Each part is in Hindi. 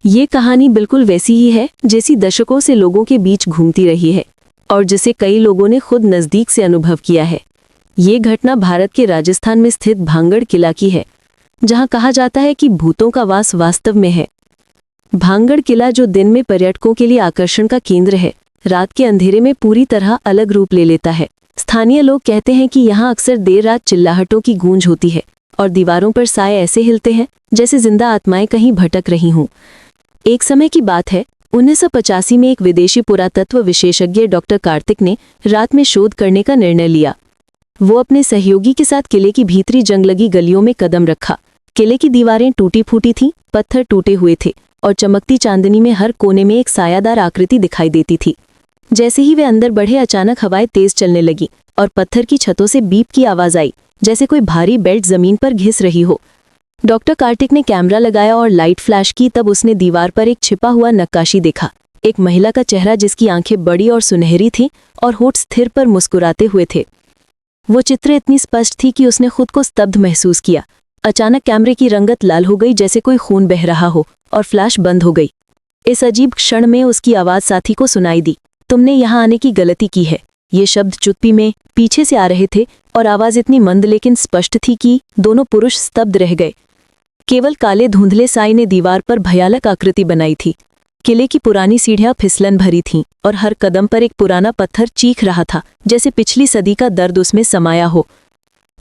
ये कहानी बिल्कुल वैसी ही है जैसी दशकों से लोगों के बीच घूमती रही है और जिसे कई लोगों ने खुद नज़दीक से अनुभव किया है। ये घटना भारत के राजस्थान में स्थित भांगड़ किला की है, जहां कहा जाता है कि भूतों का वास वास्तव में है। भांगड़ किला, जो दिन में पर्यटकों के लिए आकर्षण का केंद्र है, रात के अंधेरे में पूरी तरह अलग रूप ले लेता है। स्थानीय लोग कहते हैं कि यहाँ अक्सर देर रात चिल्लाहटों की गूंज होती है और दीवारों पर साए ऐसे हिलते हैं जैसे जिंदा आत्माएं कहीं भटक रही हों। एक समय की बात है, 1985 में एक विदेशी पुरातत्व विशेषज्ञ डॉक्टर कार्तिक ने रात में शोध करने का निर्णय लिया। वो अपने सहयोगी के साथ किले की भीतरी जंग लगी गलियों में कदम रखा। किले की दीवारें टूटी फूटी थीं, पत्थर टूटे हुए थे और चमकती चांदनी में हर कोने में एक सायादार आकृति दिखाई देती थी। जैसे ही वे अंदर बढ़े, अचानक हवाएं तेज चलने लगी और पत्थर की छतों से बीप की आवाज आई, जैसे कोई भारी बेल्ट जमीन पर घिस रही हो। डॉक्टर कार्तिक ने कैमरा लगाया और लाइट फ्लैश की। तब उसने दीवार पर एक छिपा हुआ नक्काशी देखा। एक महिला का चेहरा जिसकी आंखें बड़ी और सुनहरी थीं और होठ स्थिर पर मुस्कुराते हुए थे। वो चित्र इतनी स्पष्ट थी कि उसने खुद को स्तब्ध महसूस किया। अचानक कैमरे की रंगत लाल हो गई, जैसे कोई खून बह रहा हो, और फ्लैश बंद हो गई। इस अजीब क्षण में उसकी आवाज साथी को सुनाई दी, तुमने यहाँ आने की गलती की है। ये शब्द चुप्पी में पीछे से आ रहे थे और आवाज इतनी मंद लेकिन स्पष्ट थी कि दोनों पुरुष स्तब्ध रह गए। केवल काले धुंधले साई ने दीवार पर भयानक आकृति बनाई थी। किले की पुरानी सीढ़ियां फिसलन भरी थीं और हर कदम पर एक पुराना पत्थर चीख रहा था, जैसे पिछली सदी का दर्द उसमें समाया हो।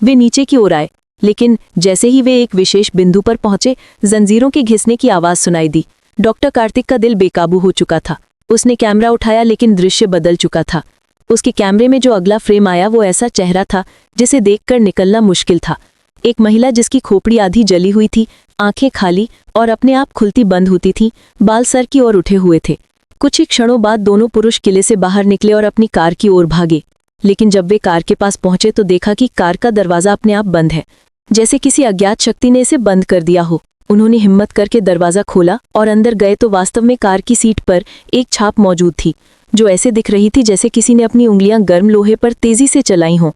वे नीचे की ओर आए, लेकिन जैसे ही वे एक विशेष बिंदु पर पहुंचे, जंजीरों के घिसने की आवाज सुनाई दी। डॉक्टर कार्तिक का दिल बेकाबू हो चुका था। उसने कैमरा उठाया, लेकिन दृश्य बदल चुका था। उसके कैमरे में जो अगला फ्रेम आया, वो ऐसा चेहरा था जिसे देखकर निकलना मुश्किल था। एक महिला जिसकी खोपड़ी आधी जली हुई थी, आंखें खाली और अपने आप खुलती बंद होती थीं, बाल सर की ओर उठे हुए थे। कुछ ही क्षणों बाद दोनों पुरुष किले से बाहर निकले और अपनी कार की ओर भागे। लेकिन जब वे कार के पास पहुंचे तो देखा कि कार का दरवाजा अपने आप बंद है, जैसे किसी अज्ञात शक्ति ने इसे बंद कर दिया हो। उन्होंने हिम्मत करके दरवाजा खोला और अंदर गए तो वास्तव में कार की सीट पर एक छाप मौजूद थी, जो ऐसे दिख रही थी जैसे किसी ने अपनी उंगलियां गर्म लोहे पर तेजी से चलाई हों।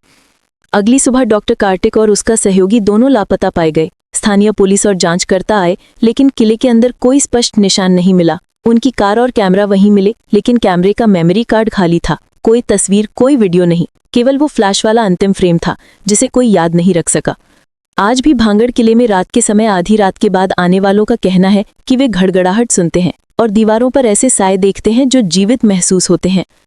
अगली सुबह डॉक्टर कार्तिक और उसका सहयोगी दोनों लापता पाए गए। स्थानीय पुलिस और जांचकर्ता आए, लेकिन किले के अंदर कोई स्पष्ट निशान नहीं मिला। उनकी कार और कैमरा वहीं मिले, लेकिन कैमरे का मेमोरी कार्ड खाली था। कोई तस्वीर, कोई वीडियो नहीं, केवल वो फ्लैश वाला अंतिम फ्रेम था जिसे कोई याद नहीं रख सका। आज भी भांगड़ किले में रात के समय आधी रात के बाद आने वालों का कहना है कि वे घड़घड़ाहट सुनते हैं और दीवारों पर ऐसे साए देखते हैं जो जीवित महसूस होते हैं।